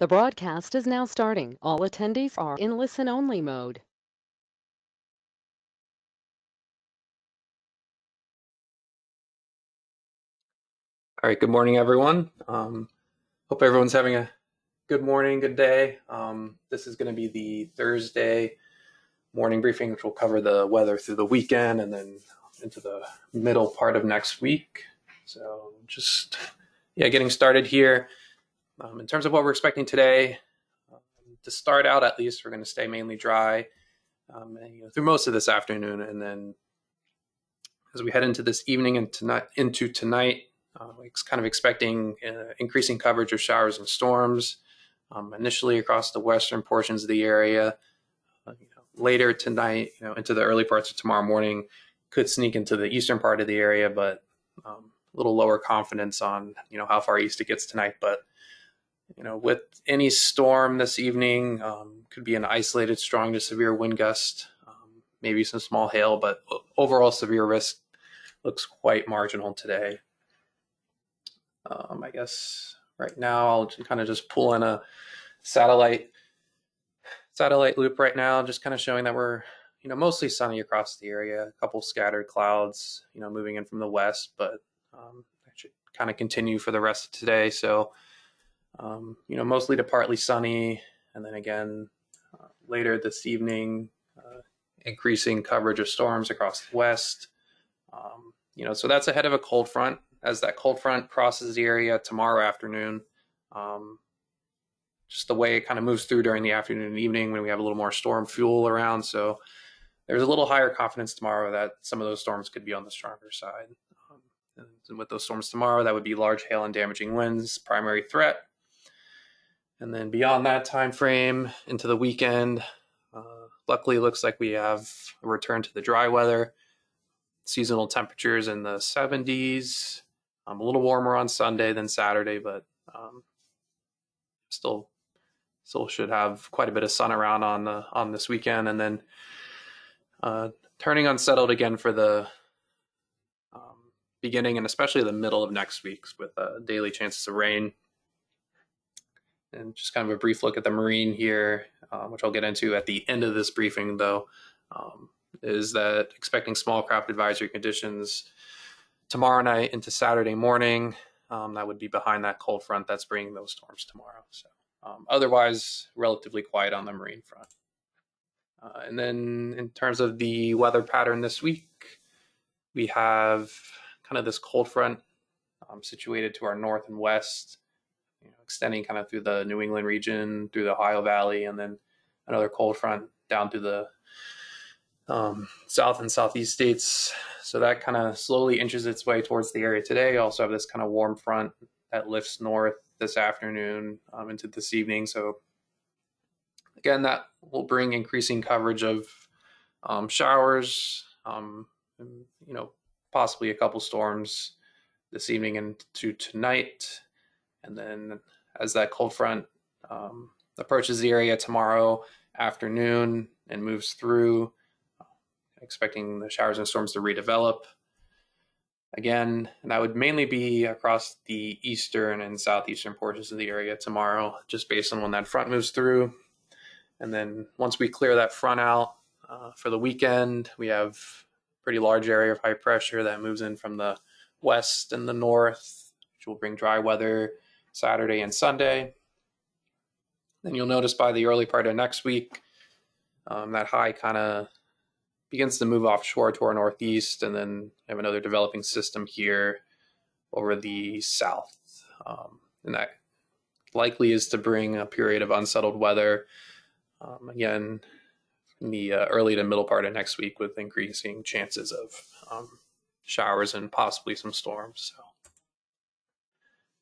The broadcast is now starting. All attendees are in listen-only mode. All right, good morning, everyone. Hope everyone's having a good morning, good day. This is going to be the Thursday morning briefing, which will cover the weather through the weekend and then into the middle part of next week. So just, getting started here. In terms of what we're expecting today, to start out at least, we're going to stay mainly dry through most of this afternoon. And then as we head into this evening and into tonight, kind of expecting increasing coverage of showers and storms, initially across the western portions of the area. Later tonight, into the early parts of tomorrow morning, could sneak into the eastern part of the area, but a little lower confidence on how far east it gets tonight. But with any storm this evening, could be an isolated strong to severe wind gust, maybe some small hail, but overall severe risk looks quite marginal today. I guess right now I'll kind of just pull in a satellite loop right now, just kind of showing that we're mostly sunny across the area. A couple scattered clouds moving in from the west, but that should kind of continue for the rest of today. So mostly to partly sunny, and then again later this evening, increasing coverage of storms across the west. So that's ahead of a cold front. As that cold front crosses the area tomorrow afternoon, just the way it kind of moves through during the afternoon and evening when we have a little more storm fuel around. So there's a little higher confidence tomorrow that some of those storms could be on the stronger side. And with those storms tomorrow, that would be large hail and damaging winds, primary threat. And then beyond that time frame into the weekend, luckily it looks like we have a return to the dry weather. Seasonal temperatures in the 70s, a little warmer on Sunday than Saturday, but still should have quite a bit of sun around on this weekend, and then turning unsettled again for the beginning and especially the middle of next week with daily chances of rain. And just kind of a brief look at the marine here, which I'll get into at the end of this briefing, though, is that expecting small craft advisory conditions tomorrow night into Saturday morning. That would be behind that cold front that's bringing those storms tomorrow. So otherwise, relatively quiet on the marine front. And then in terms of the weather pattern this week, we have kind of this cold front situated to our north and west, extending kind of through the New England region, through the Ohio Valley, and then another cold front down through the south and southeast states. So that kind of slowly inches its way towards the area today. Also have this kind of warm front that lifts north this afternoon into this evening. So again, that will bring increasing coverage of showers, possibly a couple storms this evening into tonight. And then as that cold front approaches the area tomorrow afternoon and moves through, expecting the showers and storms to redevelop again. And that would mainly be across the eastern and southeastern portions of the area tomorrow, just based on when that front moves through. And then once we clear that front out for the weekend, we have a pretty large area of high pressure that moves in from the west and the north, which will bring dry weather Saturday and Sunday. Then you'll notice by the early part of next week, that high kind of begins to move offshore to our northeast, and then have another developing system here over the south. And that likely is to bring a period of unsettled weather, again, in the early to middle part of next week, with increasing chances of showers and possibly some storms. So,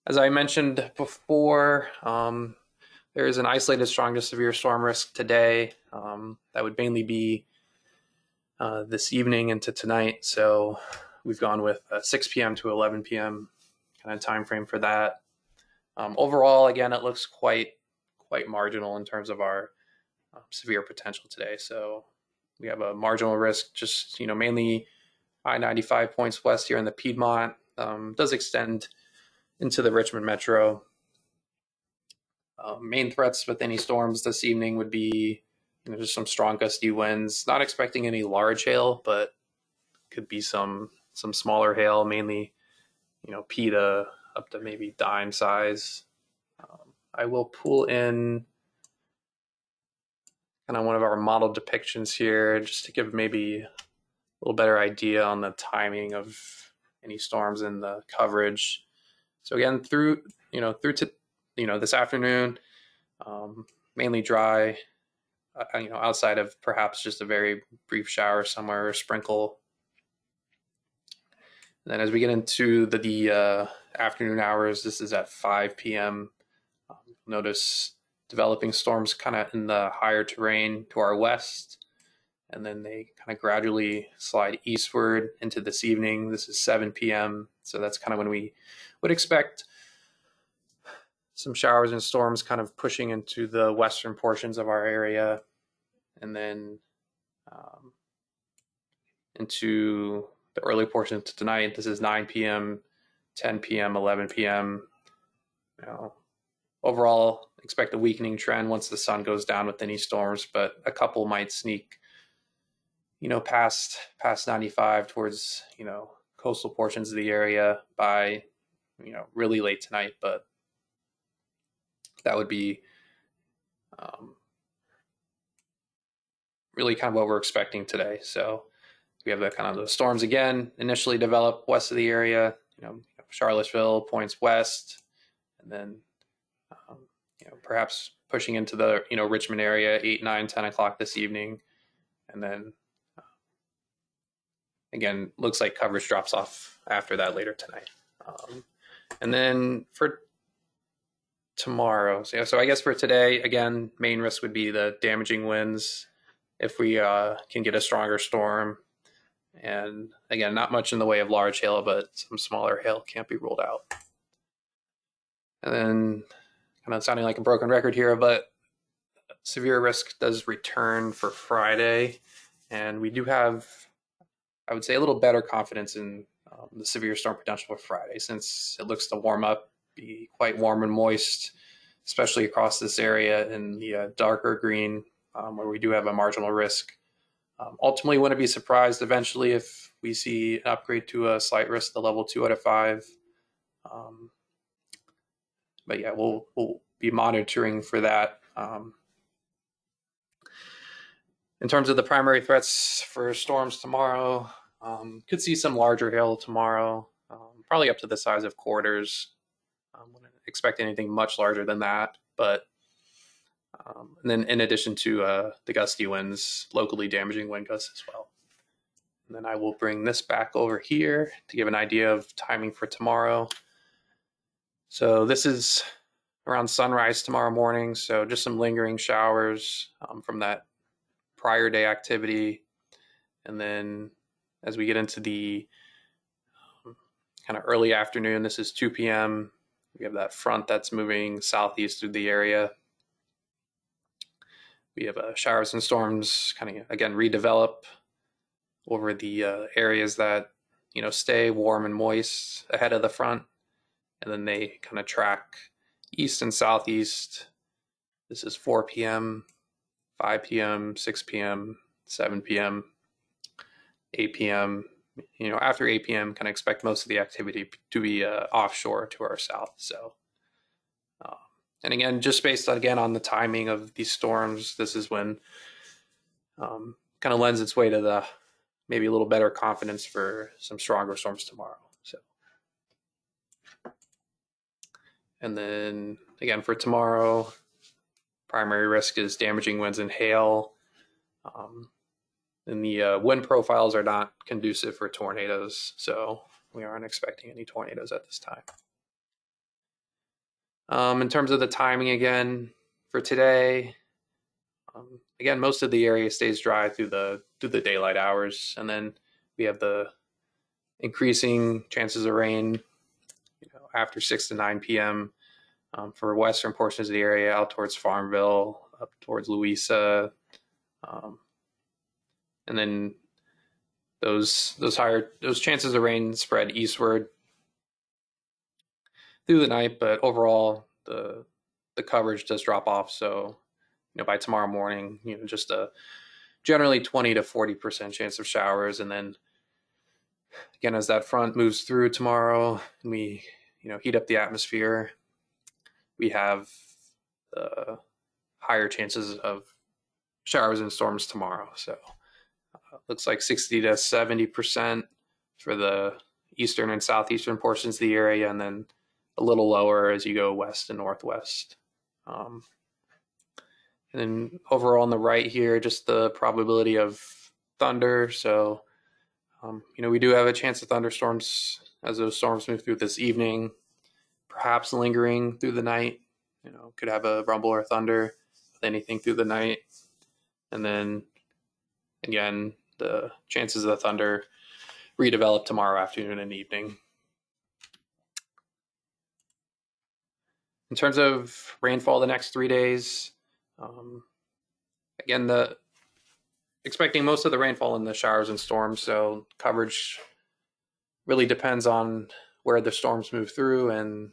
as I mentioned before, there is an isolated strong to severe storm risk today. That would mainly be this evening into tonight. So we've gone with 6 p.m. to 11 p.m. kind of time frame for that. Overall, again, it looks quite marginal in terms of our severe potential today. So we have a marginal risk, just mainly I-95 points west here in the Piedmont. Does extend into the Richmond metro. Main threats with any storms this evening would be just some strong gusty winds. Not expecting any large hail, but could be some smaller hail, mainly peta up to maybe dime size. I will pull in kind of one of our model depictions here just to give maybe a little better idea on the timing of any storms and the coverage. So again, through to this afternoon, mainly dry. Outside of perhaps just a very brief shower somewhere or sprinkle. And then as we get into the afternoon hours, this is at 5 p.m. Notice developing storms kind of in the higher terrain to our west, and then they kind of gradually slide eastward into this evening. This is 7 p.m. So that's kind of when we would expect some showers and storms kind of pushing into the western portions of our area, and then into the early portions of tonight. This is 9 p.m., 10 p.m., 11 p.m. Overall, expect a weakening trend once the sun goes down with any storms, but a couple might sneak, past 95 towards, coastal portions of the area by, really late tonight. But that would be really kind of what we're expecting today. So we have the kind of the storms again initially develop west of the area, Charlottesville points west, and then perhaps pushing into the Richmond area 8, 9, 10 o'clock this evening, and then again looks like coverage drops off after that later tonight. And then for tomorrow, so I guess for today, again, main risk would be the damaging winds if we can get a stronger storm. And again, not much in the way of large hail, but some smaller hail can't be ruled out. And then kind of sounding like a broken record here, but severe risk does return for Friday. And we do have, I would say, a little better confidence in the severe storm potential for Friday, since it looks to warm up, be quite warm and moist, especially across this area in the darker green, where we do have a marginal risk. Ultimately, wouldn't be surprised eventually if we see an upgrade to a slight risk to level 2 out of 5. But yeah, we'll be monitoring for that. In terms of the primary threats for storms tomorrow, could see some larger hail tomorrow, probably up to the size of quarters. Wouldn't expect anything much larger than that, but and then in addition to the gusty winds, locally damaging wind gusts as well. And then I will bring this back over here to give an idea of timing for tomorrow. So this is around sunrise tomorrow morning, so just some lingering showers from that prior day activity. And then as we get into the kind of early afternoon, this is 2 p.m. We have that front that's moving southeast through the area. We have showers and storms kind of, again, redevelop over the areas that, stay warm and moist ahead of the front. And then they kind of track east and southeast. This is 4 p.m., 5 p.m., 6 p.m., 7 p.m., 8 p.m. After 8 p.m., kind of expect most of the activity to be offshore to our south. So, and again, just based on the timing of these storms, this is when kind of lends its way to the maybe a little better confidence for some stronger storms tomorrow. So, and then again for tomorrow, primary risk is damaging winds and hail. And the wind profiles are not conducive for tornadoes, so we aren't expecting any tornadoes at this time. In terms of the timing, again, for today, again, most of the area stays dry through the daylight hours, and then we have the increasing chances of rain, after 6 to 9 p.m. For western portions of the area, out towards Farmville, up towards Louisa, and then those chances of rain spread eastward through the night, but overall the the coverage does drop off. So, by tomorrow morning, just a generally 20 to 40% chance of showers. And then again, as that front moves through tomorrow and we, heat up the atmosphere, we have higher chances of showers and storms tomorrow. So looks like 60 to 70% for the eastern and southeastern portions of the area, and then a little lower as you go west and northwest. And then overall on the right here, just the probability of thunder. So, we do have a chance of thunderstorms as those storms move through this evening, perhaps lingering through the night. Could have a rumble or thunder with anything through the night. And then again, the chances of the thunder redevelop tomorrow afternoon and evening. In terms of rainfall the next 3 days, again, expecting most of the rainfall in the showers and storms, so coverage really depends on where the storms move through and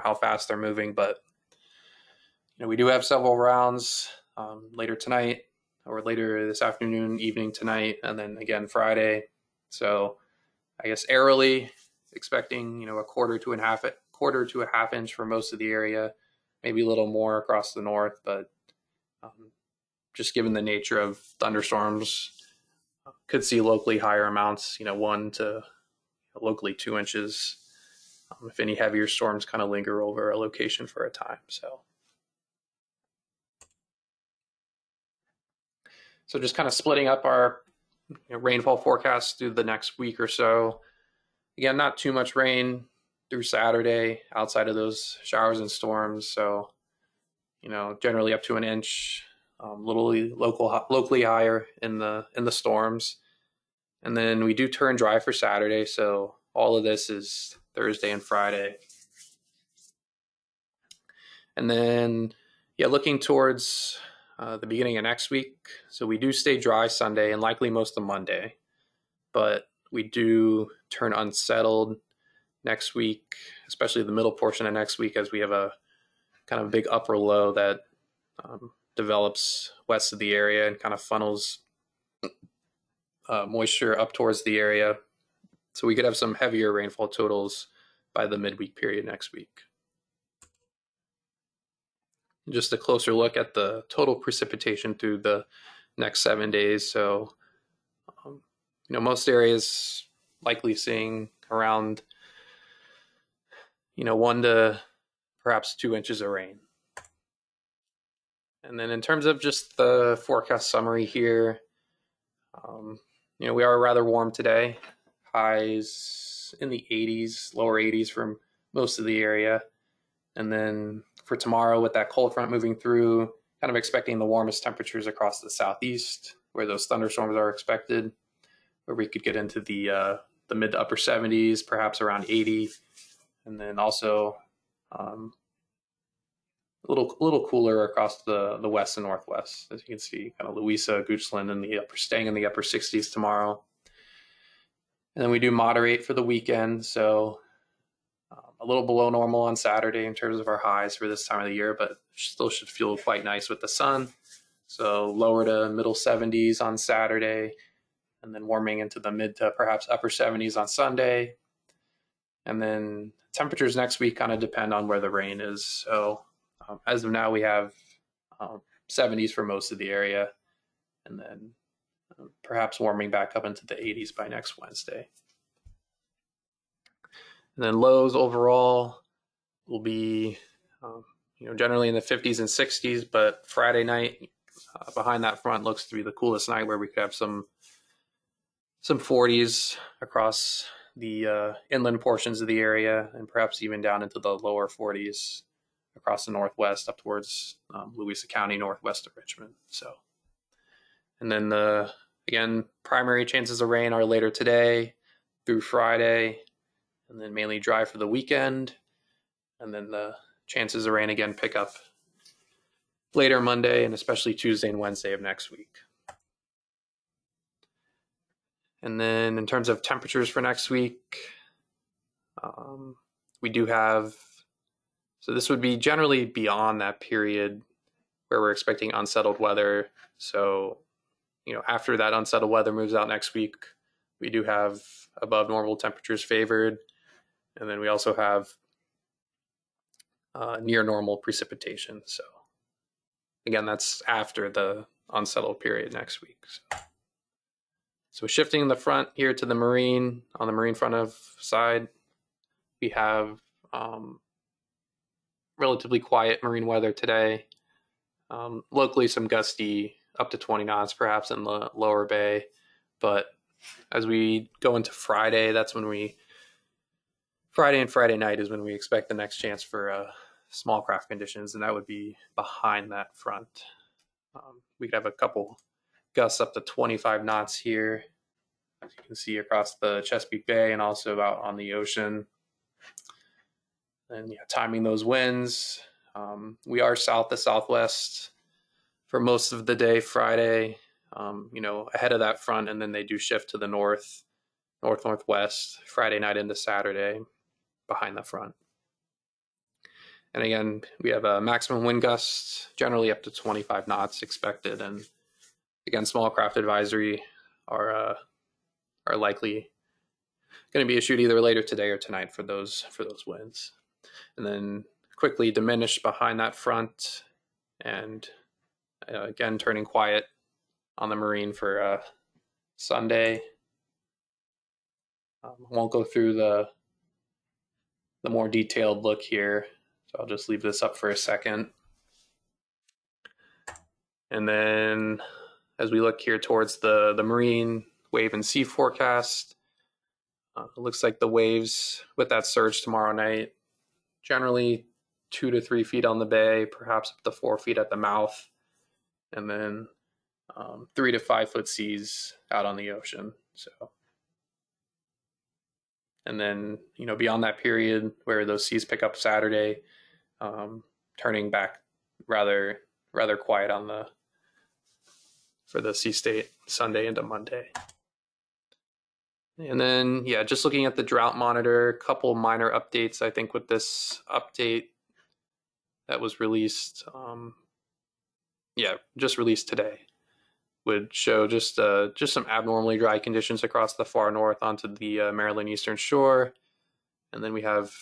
how fast they're moving. But we do have several rounds later tonight or later this afternoon, evening tonight, and then again Friday. So I guess airily expecting a quarter to a half inch for most of the area, maybe a little more across the north, but just given the nature of thunderstorms, could see locally higher amounts, 1 to locally 2 inches, if any heavier storms kind of linger over a location for a time. So just kind of splitting up our rainfall forecast through the next week or so. Again, not too much rain through Saturday outside of those showers and storms. So, generally up to an inch, locally higher in the storms. And then we do turn dry for Saturday. So all of this is Thursday and Friday. And then, looking towards the beginning of next week. So we do stay dry Sunday and likely most of Monday, but we do turn unsettled next week, especially the middle portion of next week, as we have a kind of big upper low that develops west of the area and kind of funnels moisture up towards the area. So we could have some heavier rainfall totals by the midweek period next week. Just a closer look at the total precipitation through the next 7 days. So, most areas likely seeing around, 1 to perhaps 2 inches of rain. And then in terms of just the forecast summary here, we are rather warm today. Highs in the 80s, lower 80s for most of the area. And then for tomorrow, with that cold front moving through, kind of expecting the warmest temperatures across the southeast, where those thunderstorms are expected, where we could get into the mid to upper 70s, perhaps around 80, and then also a little cooler across the west and northwest, as you can see, kind of Louisa, Goochland, and staying in the upper 60s tomorrow. And then we do moderate for the weekend, so a little below normal on Saturday in terms of our highs for this time of the year, but still should feel quite nice with the sun. So lower to middle 70s on Saturday, and then warming into the mid to perhaps upper 70s on Sunday. And then temperatures next week kind of depend on where the rain is. So as of now, we have 70s for most of the area, and then perhaps warming back up into the 80s by next Wednesday. And then lows overall will be, generally in the 50s and 60s, but Friday night behind that front looks to be the coolest night, where we could have some 40s across the inland portions of the area, and perhaps even down into the lower 40s across the northwest up towards Louisa County, northwest of Richmond. So, and then again, primary chances of rain are later today through Friday, and then mainly dry for the weekend. And then the chances of rain again pick up later Monday and especially Tuesday and Wednesday of next week. And then in terms of temperatures for next week, we do have So this would be generally beyond that period where we're expecting unsettled weather. So, after that unsettled weather moves out next week, we do have above normal temperatures favored. And then we also have near normal precipitation. So again, that's after the unsettled period next week. So shifting the front here to the marine, on the marine front of side, we have relatively quiet marine weather today. Locally, some gusty up to 20 knots perhaps in the lower bay. But as we go into Friday, Friday and Friday night is when we expect the next chance for small craft conditions, and that would be behind that front. We could have a couple gusts up to 25 knots here, as you can see across the Chesapeake Bay and also out on the ocean. And timing those winds, we are south to southwest for most of the day Friday, ahead of that front, and then they do shift to the northwest Friday night into Saturday behind the front. And again, we have a maximum wind gusts, generally up to 25 knots expected. And again, small craft advisory are likely going to be issued either later today or tonight for those winds. And then quickly diminish behind that front, and again turning quiet on the marine for Sunday. I won't go through the more detailed look here, so I'll just leave this up for a second. And then as we look here towards the marine wave and sea forecast, it looks like the waves with that surge tomorrow night, generally 2 to 3 feet on the bay, perhaps up to 4 feet at the mouth, and then 3 to 5 foot seas out on the ocean. So, and then beyond that period where those seas pick up Saturday, turning back rather quiet for the sea state Sunday into Monday. And then, just looking at the drought monitor, a couple minor updates, I think, with this update that was released, just released today, would show just some abnormally dry conditions across the far north onto the Maryland Eastern Shore. And then we have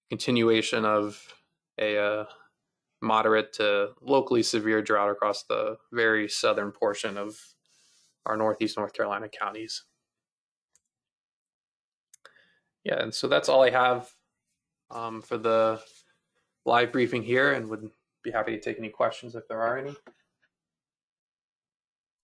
continuation of a moderate to locally severe drought across the very southern portion of our northeast North Carolina counties. And so that's all I have for the live briefing here, and would be happy to take any questions if there are any.